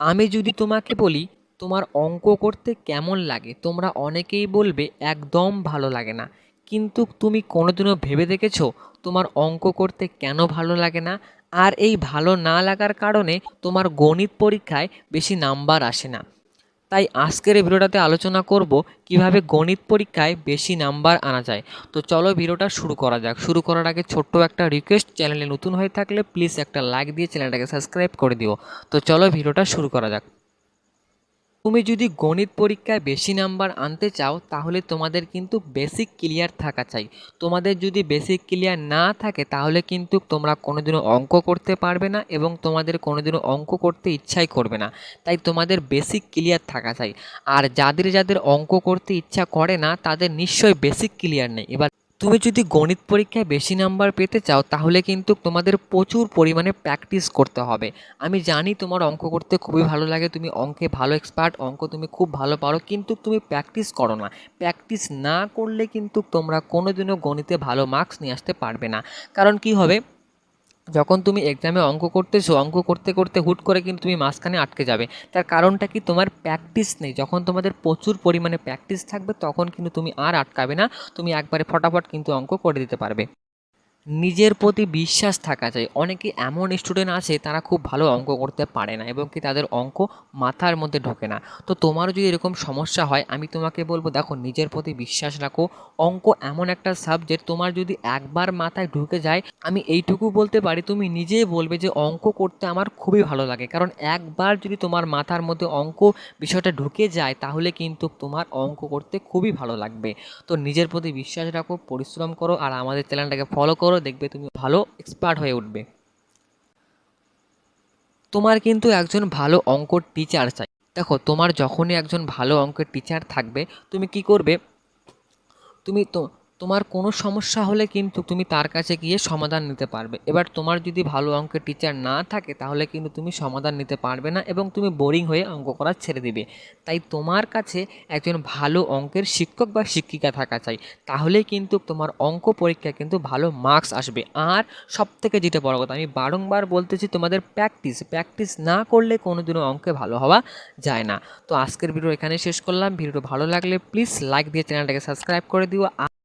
আমি যদি তোমাকে বলি তোমার অঙ্ক করতে কেমন লাগে, তোমরা অনেকেই বলবে একদম ভালো লাগে না। কিন্তু তুমি কোনোদিনও ভেবে দেখেছো তোমার অঙ্ক করতে কেন ভালো লাগে না? আর এই ভালো না লাগার কারণে তোমার গণিত পরীক্ষায় বেশি নাম্বার আসে না। তাই আজকের এই ভিডিওটাতে আলোচনা করব কিভাবে গণিত পরীক্ষায় বেশি নাম্বার আনা যায়। তো চলো ভিডিওটা শুরু করা যাক। শুরু করার আগে ছোট্ট একটা রিকোয়েস্ট, চ্যানেলে নতুন হয়ে থাকলে প্লিজ একটা লাইক দিয়ে চ্যানেলটাকে সাবস্ক্রাইব করে দিও। তো চলো ভিডিওটা শুরু করা যাক। তুমি যদি গণিত পরীক্ষায় বেশি নাম্বার আনতে চাও তাহলে তোমাদের কিন্তু বেসিক ক্লিয়ার থাকা চাই। তোমাদের যদি বেসিক ক্লিয়ার না থাকে তাহলে কিন্তু তোমরা কোনোদিনও অঙ্ক করতে পারবে না এবং তোমাদের কোনোদিনও অঙ্ক করতে ইচ্ছাই করবে না। তাই তোমাদের বেসিক ক্লিয়ার থাকা চাই। আর যাদের যাদের অঙ্ক করতে ইচ্ছা করে না তাদের নিশ্চয়ই বেসিক ক্লিয়ার নেই। এবার তুমি যদি গণিত পরীক্ষায় বেশি নাম্বার পেতে চাও তাহলে কিন্তু তোমাদের প্রচুর পরিমাণে প্র্যাকটিস করতে হবে। আমি জানি তোমার অঙ্ক করতে খুবই ভালো লাগে, তুমি অঙ্কে ভালো এক্সপার্ট, অঙ্ক তুমি খুব ভালো পারো, কিন্তু তুমি প্র্যাকটিস করো না। প্র্যাকটিস না করলে কিন্তু তোমরা কোনোদিনও গণিতে ভালো মার্কস নিয়ে আসতে পারবে না। কারণ কি হবে, যখন তুমি এক্সামে অঙ্ক করতেছো, অঙ্ক করতে করতে হুট করে কিন্তু তুমি মাঝখানে আটকে যাবে। তার কারণটা কি, তোমার প্র্যাকটিস নেই। যখন তোমাদের প্রচুর পরিমাণে প্র্যাকটিস থাকবে তখন কিন্তু তুমি আর আটকাবে না, তুমি একবারে ফটাফট কিন্তু অঙ্ক করে দিতে পারবে। নিজের প্রতি বিশ্বাস থাকা চাই। অনেকে এমন স্টুডেন্ট আছে তারা খুব ভালো অঙ্ক করতে পারে না এবং কি তাদের অঙ্ক মাথার মধ্যে ঢোকে না। তো তোমারও যদি এরকম সমস্যা হয় আমি তোমাকে বলবো, দেখো নিজের প্রতি বিশ্বাস রাখো। অঙ্ক এমন একটা সাবজেক্ট, তোমার যদি একবার মাথায় ঢুকে যায়, আমি এইটুকু বলতে পারি তুমি নিজেই বলবে যে অঙ্ক করতে আমার খুবই ভালো লাগে। কারণ একবার যদি তোমার মাথার মধ্যে অঙ্ক বিষয়টা ঢুকে যায় তাহলে কিন্তু তোমার অঙ্ক করতে খুবই ভালো লাগবে। তো নিজের প্রতি বিশ্বাস রাখো, পরিশ্রম করো আর আমাদের চ্যানেলটাকে ফলো করো, দেখবে তুমি ভালো এক্সপার্ট হয়ে উঠবে। তোমার কিন্তু একজন ভালো অঙ্ক টিচার চাই। দেখো তোমার যখনই একজন ভালো অঙ্কের টিচার থাকবে, তুমি কি করবে, তুমি তো তোমার কোনো সমস্যা হলে কিন্তু তুমি তার কাছে গিয়ে সমাধান নিতে পারবে। এবার তোমার যদি ভালো অঙ্কের টিচার না থাকে তাহলে কিন্তু তুমি সমাধান নিতে পারবে না এবং তুমি বোরিং হয়ে অঙ্ক করা ছেড়ে দিবে। তাই তোমার কাছে একজন ভালো অঙ্কের শিক্ষক বা শিক্ষিকা থাকা চাই, তাহলে কিন্তু তোমার অঙ্ক পরীক্ষায় কিন্তু ভালো মার্কস আসবে। আর সবথেকে যেটা বড় কথা, আমি বারংবার বলতেছি, তোমাদের প্র্যাকটিস প্র্যাকটিস না করলে কোনোদিনও অঙ্কে ভালো হওয়া যায় না। তো আজকের ভিডিও এখানে শেষ করলাম। ভিডিও ভালো লাগলে প্লিজ লাইক দিয়ে চ্যানেলটাকে সাবস্ক্রাইব করে দিও।